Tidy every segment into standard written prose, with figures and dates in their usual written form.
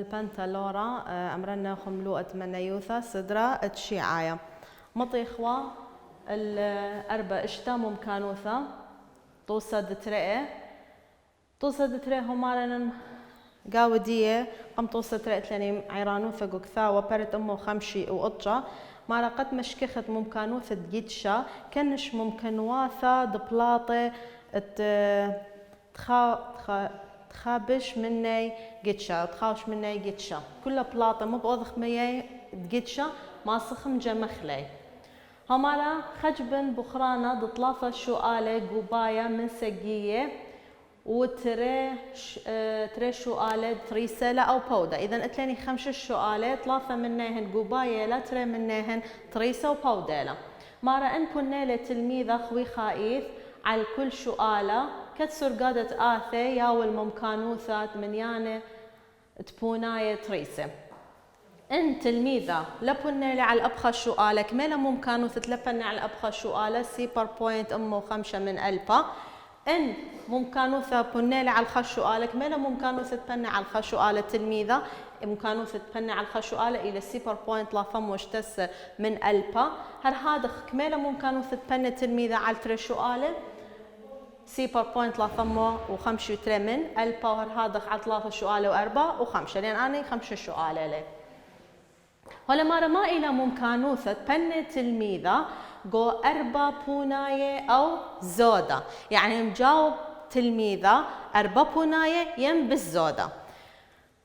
البنتالورا أمرنا خملو أتمنيوثا صدرا اتشيعايا مطيخوا الأربع اشتا ممكانوثا توصد ترئه همارن قاودية قم توصد ترئه تلاني عيرانوثا قكثا وبرت أمو خمشي وقطشا مارا قد مشكخت ممكانوثا دجيتشا كنش ممكنواثا دبلاطة تخابش مني جيتشا تخاوش مني جيتشا كلها بلاطة مو بأوضخ مياي جيتشا ما صخم جمخلي همالا خجبن بخرانا دطلافة شوالة قوباية من سقية وتري شوالة تريسلة أو بودة إذا اتلاني 5 شوالة 3 منهن قوباية لا تري منهن تريسة وبودة مارا إن كنا لتلميذة خوي خايف على كل شوالة كتسر قادة آثي ياو الممكانوثات من يانة تبوناية تريسة إن تلميذة لبنالي على الأبخى شوالة كميلا ممكانوثة لبنالي على الأبخى شوالة سيبر بوينت أمو 5 من ألبا إن ممكانوثة بنالي على الخش شوالة كميلا ممكانوثة تبني على الخش شوالة تلميذة ممكانوثة تبني على الخش شوالة إلى سيبر بوينت لا فم وشتس من ألبا هذا كميلا ممكانوثة تبني تلميذة على تري شوالة سيبر بوينت لا ثمو وخمسة وتري من الباور هذا على 3 شوالة و4 و5 لأن أنا 5 شوالة لي ولا مرة ما إلى ممكانوثة بني تلميذة جو 4 بوناية أو زودة يعني مجاوب تلميذة 4 بوناية يم بالزودة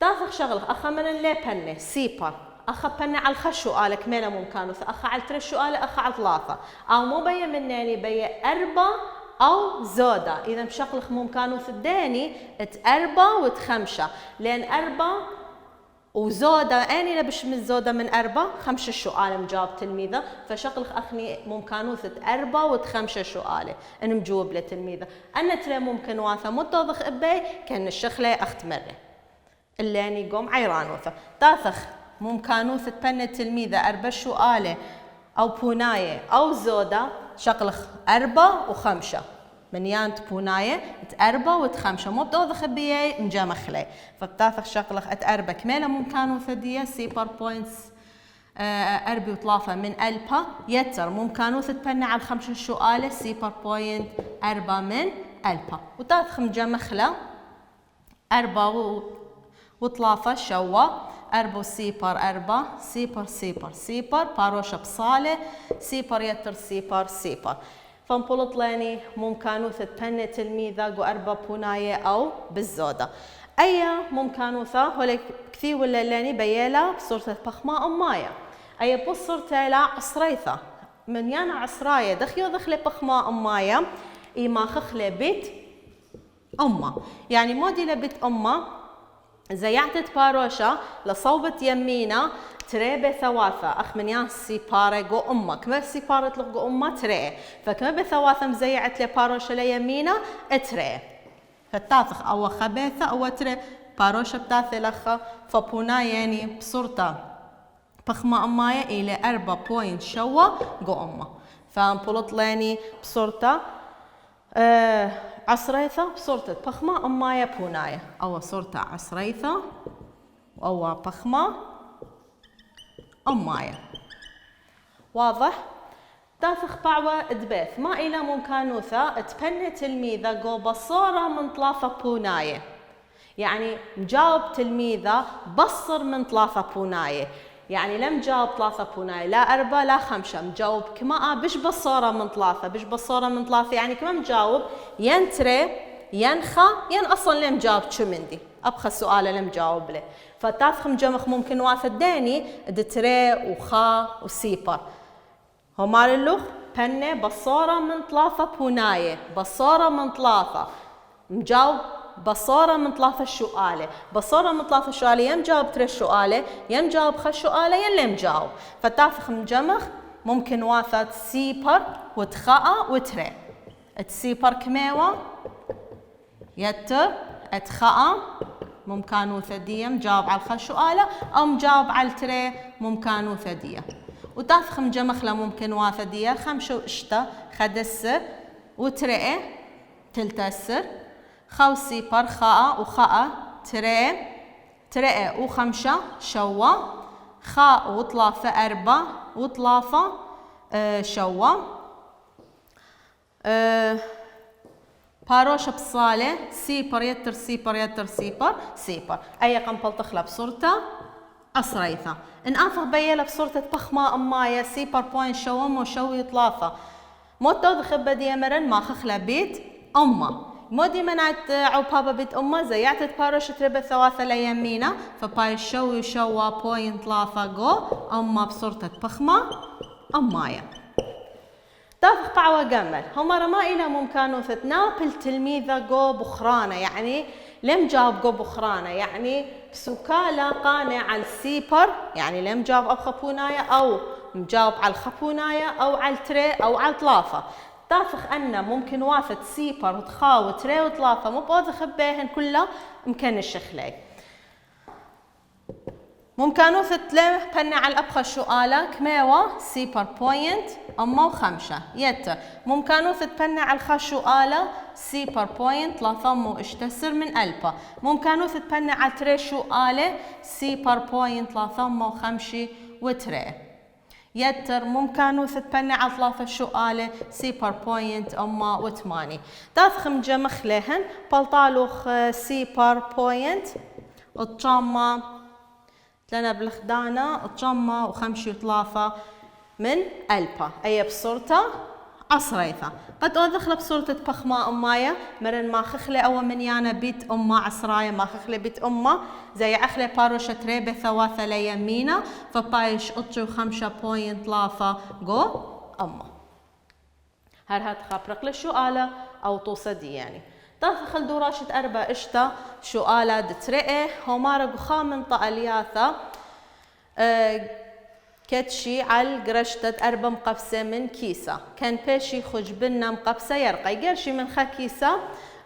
تاخذ شغله أخا من اللي بني سيبر أخا بني على الخش شوالة كمينة ممكانوثة أخا على 3 شوالة أخا على 3 أو مو بيا مني بيا 4 أو زودة إذا بشغلك ممكانوث الداني ت4 وت5 لأن 4 وزودة أني لبش من زودة من 4 5 شوالة مجاوب تلميذة فشغلك أخني ممكانوثة 4 وت5 شوالة إن مجاوب لتلميذة أنا ترى ممكن واثة متوضخ إبي كان الشخلة أختمره اللي أني قوم عيرانوثة تاثخ ممكانوثة بني تلميذة 4 شوالة أو بوناية أو زودة شغلك 4 و5 من يانت بوناية 4 و5 مو بتوضخ بياي مجامخلي فبتاثخ شغلك 4 كميلة ممكانوثة دي سيبر بوينتس 4 و3 من ألبا يتر ممكانوثة تبني على 5 شوالة سيبر بوينت 4 من ألبا وتاثخ مجامخلة 4 و3 شوا 4 سيبر 4 سيبر باروشة بصالة سيبر يتر سيبر فنبولط لاني ممكانوثة تبني تلميذة قو 4 بوناية أو بالزودة أي ممكانوثة هو كثير ولا لاني بيالا بصورة بخماء أمايا أي بصورة لا عصريثة من يانا عصراية دخلي بخماء أمايا إيما خخلي بيت أمه يعني مودي لبيت أمه زيعتت باروشة لصوبة يمينة تري بثواثة أخ من يان سيبارة جو أمه كما سيبارة لغ جو أمه تري فكما بثواثة مزيعت لي باروشة ليمينة تري فتاثخ أو خبيثة أو تري باروشة بتاثي لخا فبونا يعني بصورته بخما أمايا إلى 4 بوينت شوا جو أمه فانبولط لاني بصورته عصريثة بصورة بخمة أمايا بونايا أو صورة عصريثة أو بخمة أمايا واضح؟ تاثخ بعوة دبيث ما إلى ممكانوثة تبني تلميذة جو بصورة من 3 بوناية يعني مجاوب تلميذة بصر من 3 بوناية يعني لم جاوب 3 بوناية لا 4 لا 5 مجاوب كما بش بصورة من 3 يعني كما مجاوب ين تري ين خا ين أصلا لم جاوب شو مندي أبخى سؤال لم جاوب له فتاثخ مجمخ ممكن واثد داني تري وخا وسيبر همار اللغ بني بصورة من 3 بوناية بصورة من 3 مجاوب بصورة من 3 شوالة بصورة من 3 شوالة يم جاوب 3 شوالة يم جاوب 5 شوالة ين لم جاوب فتاثخ مجمخ ممكن واثد سيبر وتخاء وتري تسيبر كميوة يتر اتخاء ممكانوثة دية مجاوب على 5 شوالة أو مجاوب على تري ممكانوثة دية وتاثخ مجمخ ممكن واثد دية 5 وشتا خدسر وتري تلتسر خاو سيبر خاء وخاء تري ترى وخمسة شوا خاء وطلافة أربعة وطلافة شوا باروشة بصالة سيبر يتر سيبر يتر سيبر سيبر أي قنبل تخلى بصورته أصريثة إن أنفخ بيلا بصورة بخمة أمايا سيبر بوين شوم وشوي طلافة موتو خبة ديامرن ما خخلى بيت أمه مودي منعت عو بابا بيت أمه زيعتت باروشة ربع ثواثة ليمينة فباي شوي شوا بوين طلافة جو أمه بصورة بخمة أمايا تافخ قعوة جمل هما رما إلى ممكن فتنا بالتلميذة جو بخرانة يعني لم جاب جو بخرانة يعني بسوكالا قانع على السيبر يعني لم جاب أب خبوناية أو مجاوب على الخبوناية أو على التري أو على الطلافة تافخ أن ممكن وافت سيبر وتخاو تري وطلافة مو بوض خبيهن كلها ممكن الشخلي ممكن فتلم بنا على الأبخى سؤالة كميوة سيبر بوينت أما وخمسة يتا ممكن فتبنى على الخشو آلة سيبر بوينت لا ثم اشتسر من ألبا ممكن فتبنى على تريشو آلة سيبر بوينت لا ثم وخمسة وتري يتر ممكن فتبنى على ثلاثة شو آلة سيبر بوينت أما وثمانية تاثخم جمخ لهن بلطالوخ سيبر بوينت الطامة لنا بالخدانة الطامة وخمسة وثلاثة من ألبا أي بصورته عصريثة قد أدخل بصورة بخمة أمايا مرن ما خخلة أو من يانا بيت أمة عصراية ما خخلة بيت أمة زي أخلة باروشة ريبة ثواثة ليمينة فبايش أطشو خمسة بوينت لافا جو أمة هرهات خابرق للشؤالة أو توصدي يعني تدخل دوراشة أربع إشتا شؤالة دترئة همارة خامن طالياثة كتشي على قرشتة أربع مقبسة من كيسة كان بيشي خجبنا مقبسة يرقى قرشي من خا كيسة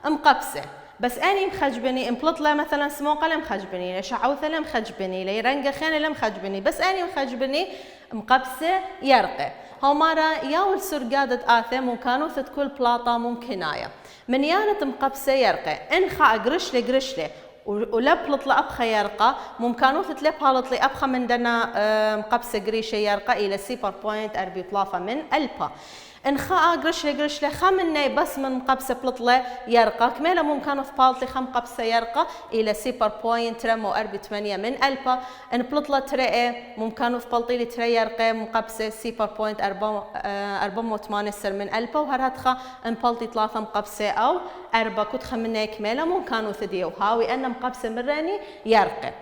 مقبسة بس أني مخجبني امبلط له مثلا سموقة لم خجبني لشعوثة لم خجبني ليرنجة خانة لم خجبني بس أني مخجبني مقبسة يرقى همارا ياول سرقادة آثم وكانوا ثت كل بلاطة ممكناية من يانة مقبسة يرقى إن خا قرشلي ولبلط لأبخى يرقى ممكنو تتلب هالط لي أبخى من دنا مقبسة قريشة يرقى إلى سيبر بوينت أربي طلافة من ألبا إن خاء قرشلي خمني بس من مقبسة بلطلة يرقى كميلة ممكنو ثبالطلي خم قبسة يرقى إلى سيبر بوينت رمو أربي 8 من ألبا إن بلطلة ترقى ممكنو ثبالطي لي تري يرقى مقبسة سيبر بوينت 4 سر من ألبا وهرهتخا إن بلطي ثلاثة مقبسة أو 4 كنت خمني كميلة ممكنو ثديو هاوي أن مقبسة مراني يرقى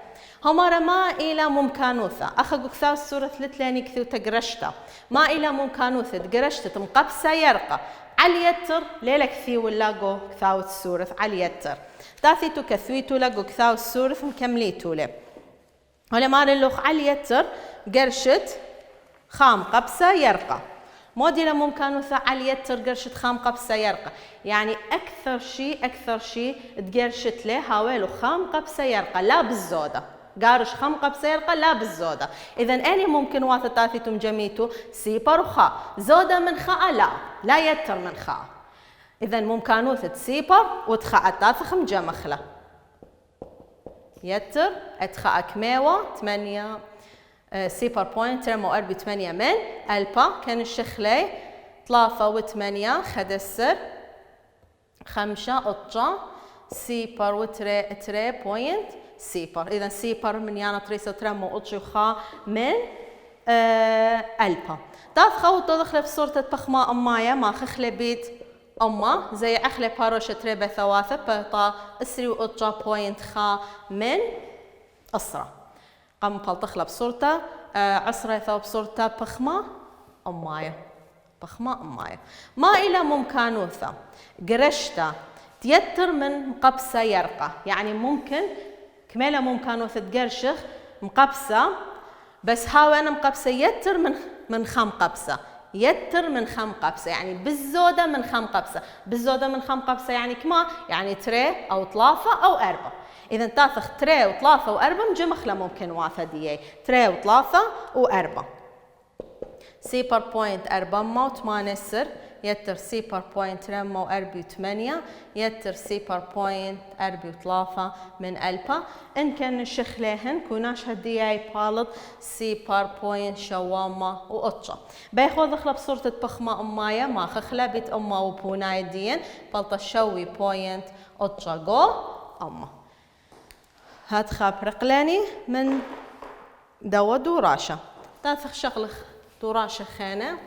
همارا ما إلى ممكنوثة أخذ كثاو السورة ثلاثلاني كثو تقرشتا ما إلى ممكنوثة تقرشتا مقبسة يرقى على يتر ليلة كثيو لاقو كثاو السورة على يتر داثيتو كثويتو لاقو كثاو السورة مكمليتو له ولا مار اللوخ على يتر قرشت خام قبسة يرقى مودي لا ممكنوثة على يتر قرشت خام قبسة يرقى يعني أكثر شيء تقرشت له هاويلو خام قبسة يرقى لا بالزودة قارش خم قبسة يرقى لا بالزودة إذا أني ممكن واتتاثيتم جميتو سيبر وخاء زودة من خاء لا يتر من خاء إذا ممكنوثة سيبر وتخاء تاثخم جمخلة يتر اتخاء كميوة 8 سيبر بوينت رمو أربي 8 من ألبا كان الشخلي 3 و8 خدسر 5 أطجا سيبر وتري بوينت سيبر إذا سيبر من يانا تريسة ترمو أطشي خا من ألبا داف خوت دخل في صورة بخما أمايا ما خخلي بيت أما زي أخلي باروشة تريبة ثواثة بطا أسري وأطجا بوينت خا من أسرة قام بلتخلى بصورته عسرة ثوب بصورته بخما أمايا ما إلى ممكنوثة قرشتا تيتر من مقبسة يرقى يعني ممكن كميلة ممكنوثة تقرشخ مقبسة بس هاو أنا مقبسة يتر من خم قبسة يتر من خم قبسة يعني بالزودة من خم قبسة بالزودة من خم قبسة يعني كما يعني تري أو طلافة أو أربعة إذا تاثخ تري وطلافة وأربعة مجمخلة ممكن واثة ديي تري وطلافة وأربعة سيبر بوينت 4 8 سر يتر سيبر بوينت رمو أربي وثمانية يتر سيبر بوينت أربي وثلاثة من ألبا إن كان الشخليهن كوناش هدياي بالط سيبر بوينت شوامة وأطشا بيخوذ خلب صورة بخمة أمايا ما خخلبت أما وبوناي دين بلطة شوي بوينت أطشا جو أما هاد خاب رقلاني من دوا دوراشة تاثخ شغلخ دوراشة خانة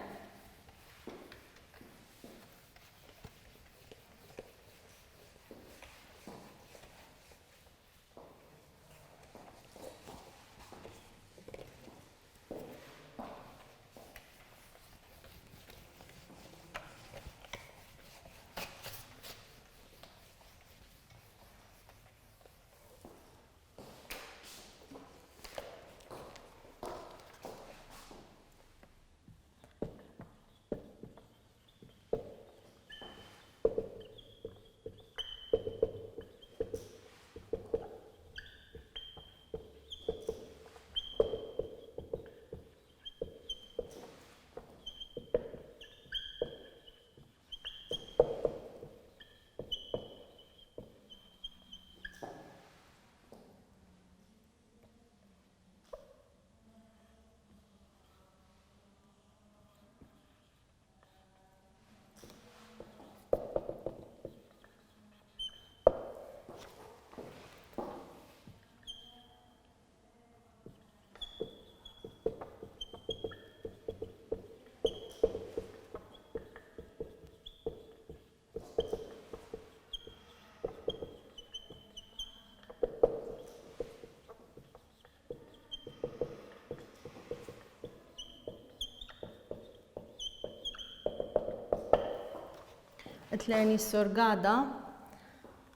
تلاني سورقادة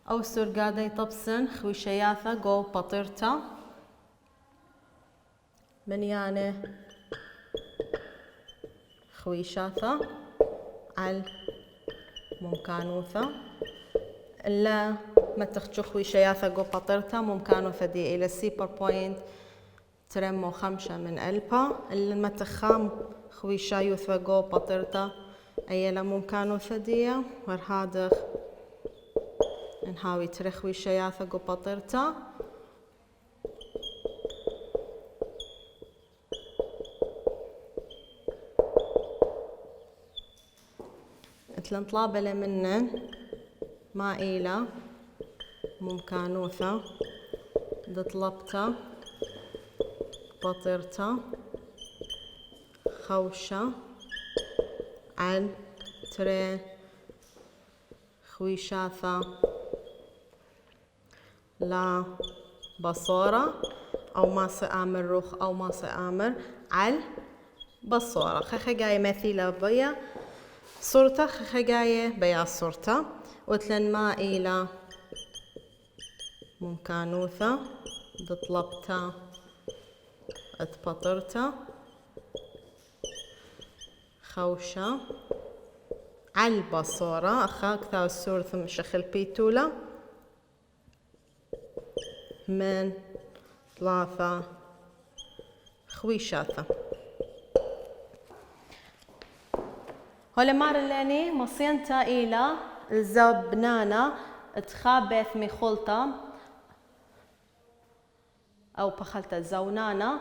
أو سورقادة يطبسن خويشياثة جو بطيرتا منيانة خويشاثة على ممكانوثة إلا ما تخجو خويشياثة جو بطيرتا ممكانوثة دي إلى سيبر بوينت ترمو 5 من ألبا إلا ما تخام خويشايوثة جو بطيرتا أيلا ممكانو ثدية ورهادخ نهاوي ترخوي شياثة قو بطرتا اتلن طلابة منن ما إيلا ممكانوثة دطلبتا بطرتا خوشة عن تري خويشاثة لا بصورة أو ما سأمر روخ أو ما سأمر على بصورة خخ جاي مثيلة بيا صورته خخ جاي بيا صورته وتلن ما إلى ممكانوثة دطلبتا اتبطرتا خوشة على البصورة أخاك ثاو السور ثم شخل بيتولا من 3 خويشاثة هولا مار اللاني مصينتا إلى الزبنانة تخابث مخلطة أو بخلطة زونانة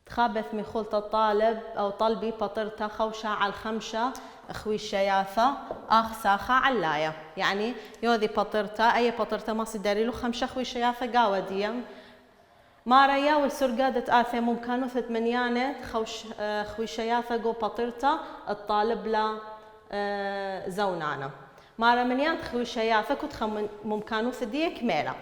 تخابث من خلطة طالب أو طلبي بطرتا خوشة على 5 خوي شياثة آخ ساخة علاية يعني يوذي بطرتا أي بطرتا ما صداري له 5 خوي شياثة قاودية ما ريا والسرقادة آثي ممكانو 8 خوي شياثة قو بطرتا الطالب لا زونانة ما منيان خوي شياثة كنت ممكانو ثدية كميلة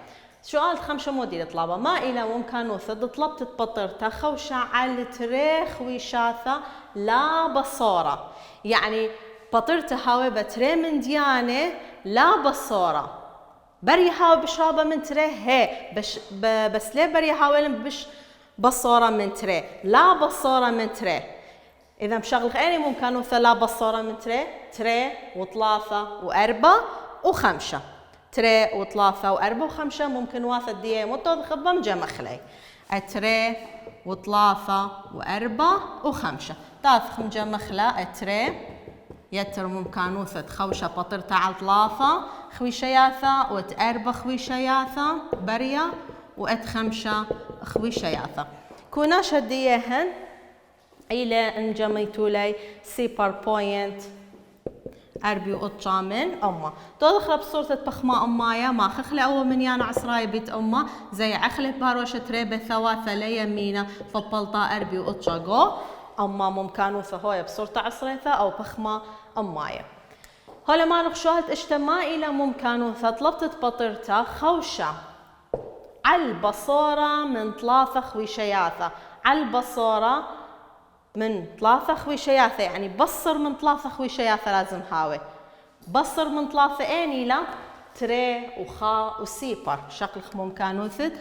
سؤال 5 موديل طلبة ما إلى ممكانو ثد طلبت تبطرتا خوشة على تريخ ويشاثة لا بصورة يعني بطرتا هاوي بتري من ديانة لا بصورة بري هاوي بشرابة من تري هي بس ليه بري هاوي بش بصورة من تري لا بصورة من تري إذا مشغل خيري ممكانو لا بصورة من تري و3 و4 و5 تري و3 و4 و5 ممكن واثد دي مطود خبم جمخلي تري و3 و4 و5 تاثخ مجمخلة تري يتر ممكانوثة خوشة بطرتا على طلاثة خويشياثة وتأربة خويشياثة بريا وأتخمشة خويشياثة كونا شديهن إلى انجميتو لي سيبر بوينت أربي وقطشة من أمه تدخل بصورة بخمة أمايا ما خخلة أول من يانا عصراي بيت أمه زي عخلة باروشة ريبة ثواثة ليمينة فبلطا أربي وقطشة جو أما ممكانوثة هوية بصورة عصريثة أو بخمة أمايا هلا ما نخشوهت اجتماع إلى ممكانوثة طلبت بطرتا خوشة عالبصورة من ثلاثة خويشياثة عالبصورة من ثلاثة خويشياثة يعني بصر من ثلاثة خويشياثة لازم هاوي بصر من ثلاثة إني لا تري وخا وسيبر شكل ممكانوثة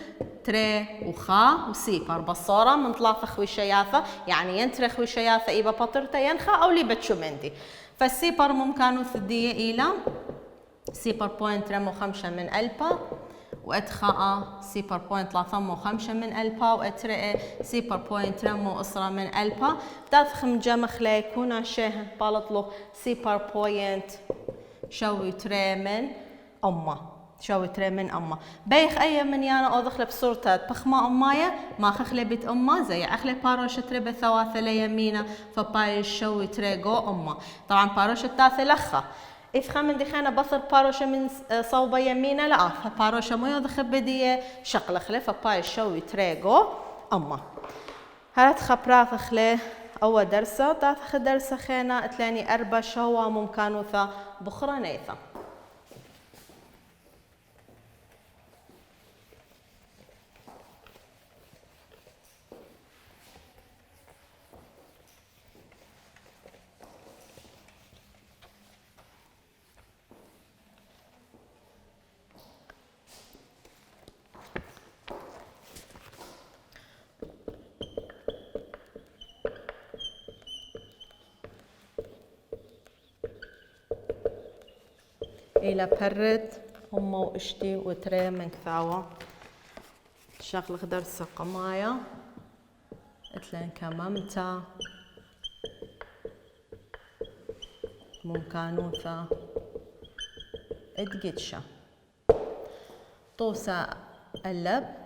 تري وخا وسيبر بصورة من ثلاثة خويشياثة يعني ينتري خويشياثة إيبا بطرتا ينخا أو لي بتشومندي فالسيبر ممكانوثة دي إلى سيبر بوينت رمو خمسة من ألبا وأتخاء سيبر بوينت ثلاثة خمسة من ألبا وأترئ سيبر بوينت رمو أسرة من ألبا تدخم جمخ ليكونا شيهن بالطلو سيبر بوينت شوي تري من أمه شوي تري من أمه بيخ أي من يانا أو دخل بصورة بخمة أمايا ما خخلي بيت أمه زي أخلي باروشة تري بثواثة ليمينة فباي شوي تري جو أمه طبعا باروشة تاثي لخة إذا من دخينا بصر باروشة من صوبة يمينة لا فباروشة مو يدخل بديه شقل خلي فباي شوي تريجو أما هات خبرات خلي أول درسة تاخذ درسة خينا تلاني أربع شوا ممكانوثة بخرى نيثة إلى برد أمه وإشتي وتري من كثاوة شغل درس قمايا اتلين كممتا ممكانوثة ادقتشا طوسة اللب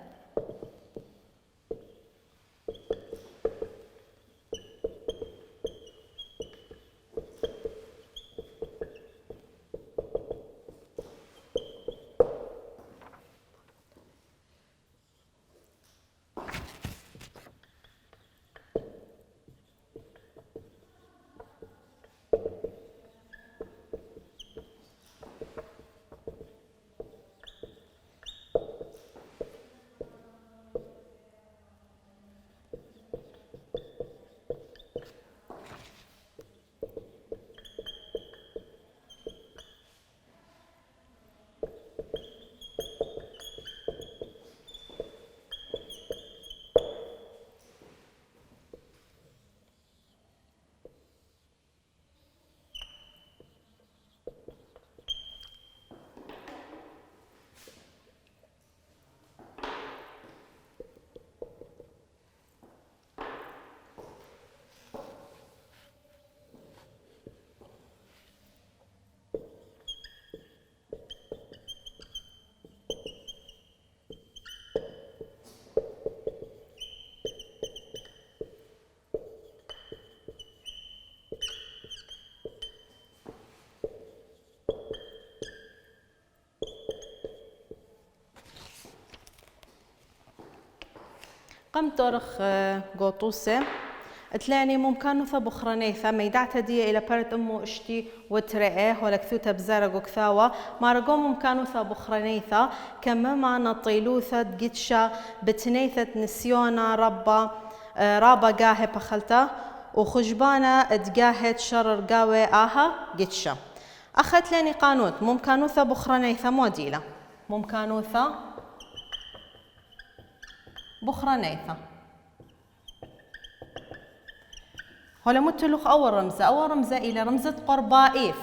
قمت أرخ قوطوسة تلاني ممكانوثة بخرانيثة ميدعت دي إلى برد أمو إشتي وترئه ولا كثوتة بزارق وكثاوة ما رقو ممكانوثة بخرانيثة كما معنا طيلوثة قدشة بتنيثة نسيونا رابا قاهي بخلته وخجبانة تقاهت شرر قاوي آها قدشة أخذت لاني قانون ممكانوثة بخرانيثة موديلة ممكانوثة بخرانيثة هلا متلوخ أول رمزة إلى رمزة قربائيف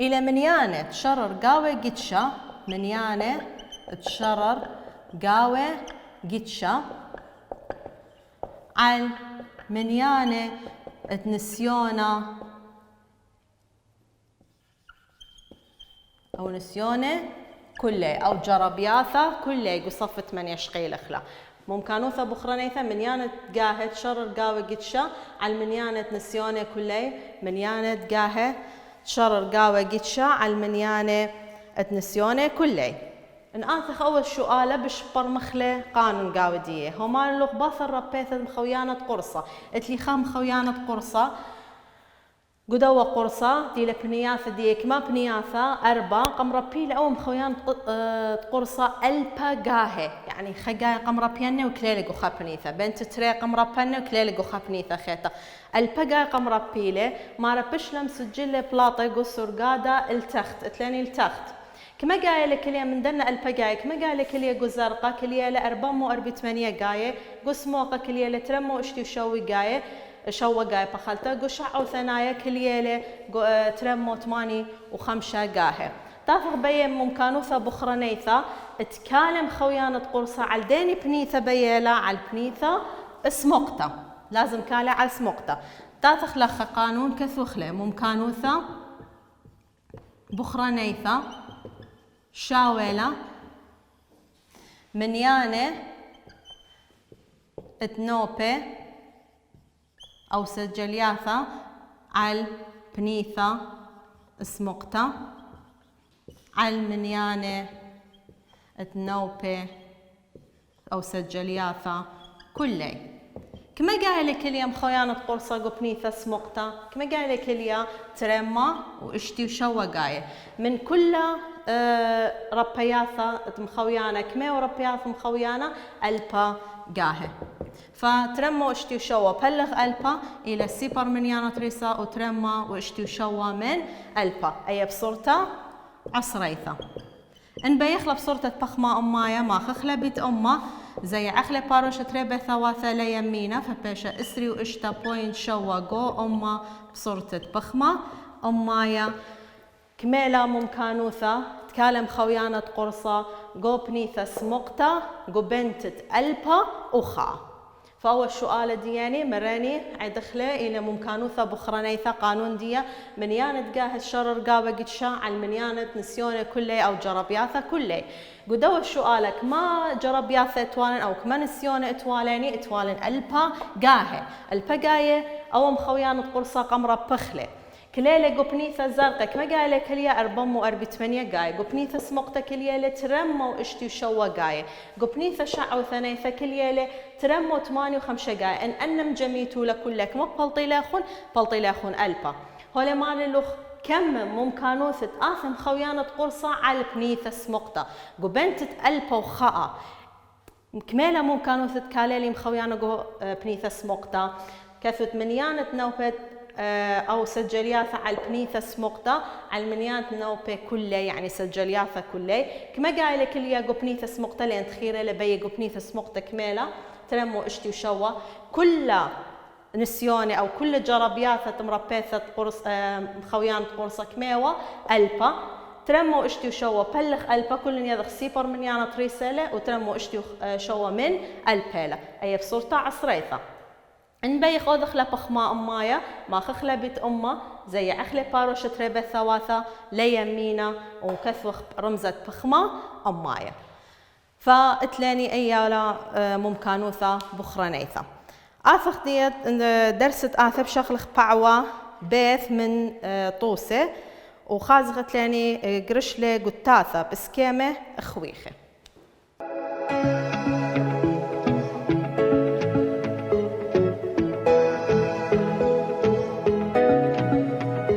إلى منيانة تشرر قاوي قدشة منيانة تشرر قاوي قدشة عن منيانة تنسيونا أو نسيونة كله أو جربياثة كله قصفة من يشقي الخلا ممكانوثة بخرانيثة منيانة قاهت شرر قاوة قدشة على منيانة نسيونة كله منيانة قاهة شرر قاوة قدشة على منيانة نسيونة كله نآثخ أول سؤال بشبر مخلة قانون قاودية هما اللغباث الربيثة مخويانة قرصة اتلي خام مخويانة قرصة قدوة قرصة دي لبنياثة دي كما بنياثة أربعة قم ربي أو مخويانة قرصة ألبا قاهي يعني خقاي قم ربيانة وكليلي قو خابنيثة بنت تري قم ربيانة وكليلي قو خابنيثة خيطة ألبا قاهي قم ربيلي ما ربش لم سجل بلاطة قصر قادة التخت اتلاني التخت كما قاية لكلية من دنا البقاية كما قاية لكلية قو زرقة كلية لأربعة وأربعة ثمانية قاية قو سموقة كلية لترمو اشتي وشوي قاية شوى قاية بخلته قو شعو ثنايا كلية ترمو ثماني وخمسة قاية تافق بيه ممكانوثة بخرانيثة اتكالم خويانة قرصة على ديني بنيثة بيلا على البنيثة اسمقطة لازم كالة على اسمقطة تافق لخ قانون كثوخلة ممكانوثة بخرانيثة شاولة منيانة اتنوبة أو سجلياثة على بنيثة اسمقطة على منيانة اتنوبة أو سجلياثة كلي كما قال لك اليوم خويانة قرصة قبنيثة سمقطة كما قال لك اليوم ترمى واشتي وشوى قاية من كل ربياثة مخويانة كما وربياثة مخويانة ألبا قاهي فترمى واشتي وشوى بلغ ألبا إلى سيبر منيانة تريسا وترمى واشتي وشوى من ألبا أي بصورته عصريثة إن بيخلى بصورة بخمة أمايا ما خخلى بيت أمه زي عخلة باروشة تربة ثواثة ليمينة فباشا اسري واشتا بوينت شوى جو أمه بصورة بخمة أمايا كميلة ممكانوثة تكالم خويانة قرصة جو بنيثة سمقطة جو بنتة ألبا وخا فأول سؤال دياني مراني عدخله إلى ممكانوثة بخرانيثة قانون ديا منيانة قاهد شرر قابة قدشا على منيانة نسيونة كله أو جربياثة كله قدوا سؤالك ما جربياثة اتوالن أو كما نسيونة اتوالني اتوالن ألبا قاهي ألبا قاية أو مخويانة قرصة قمرة بخله كليلة قبنيثة زرقة كما قايلة كلية أربعة وأربعة ثمانية قاية قبنيثة سمقطة كلية ترمى واشتي وشوى قاية قبنيثة شع وثنيثة كلية ترمى ثمانية وخمسة قاية إن أنم جميتو لكلك ما بلطي لاخون ألبا هولي مال كم ممكانوثة آثم خويانة قرصة على بنيثة سمقطة قبنتة ألبا وخاء كميلة ممكانوثة كاليلي مخويانة بنيثة سمقطة كثت منيانة نوبة أو سجلياثة على البنيثة سمقطة على المنيانة نوبة كله يعني سجلياثة كله كما قايلة كليا قبنيثة سمقطة لأن تخيرة لبي قبنيثة سمقطة كميلة ترمو اشتي وشوى كل نسيوني أو كل جربياثة مربيثة قرص خويانة قرصة كميوة ألبا ترمو اشتي وشوى بلغ ألبا كل يذخ سيبر منيانة تريسالة وترمو اشتي وشوى من ألبالة أي بصورة عصريثة إن بيخ أدخل بخما أمايا ما خخلة بيت أمه زي أخلة باروشة تربة ثواثة ليمينة وكثوخ رمزة بخما أمايا فاتلاني أيالا ممكانوثة بخرانيثة آثخ ديت درست آثب شخلخ بعوة بيث من طوسة وخازغت لاني قرشلة قتاثة بسكيمة أخويخة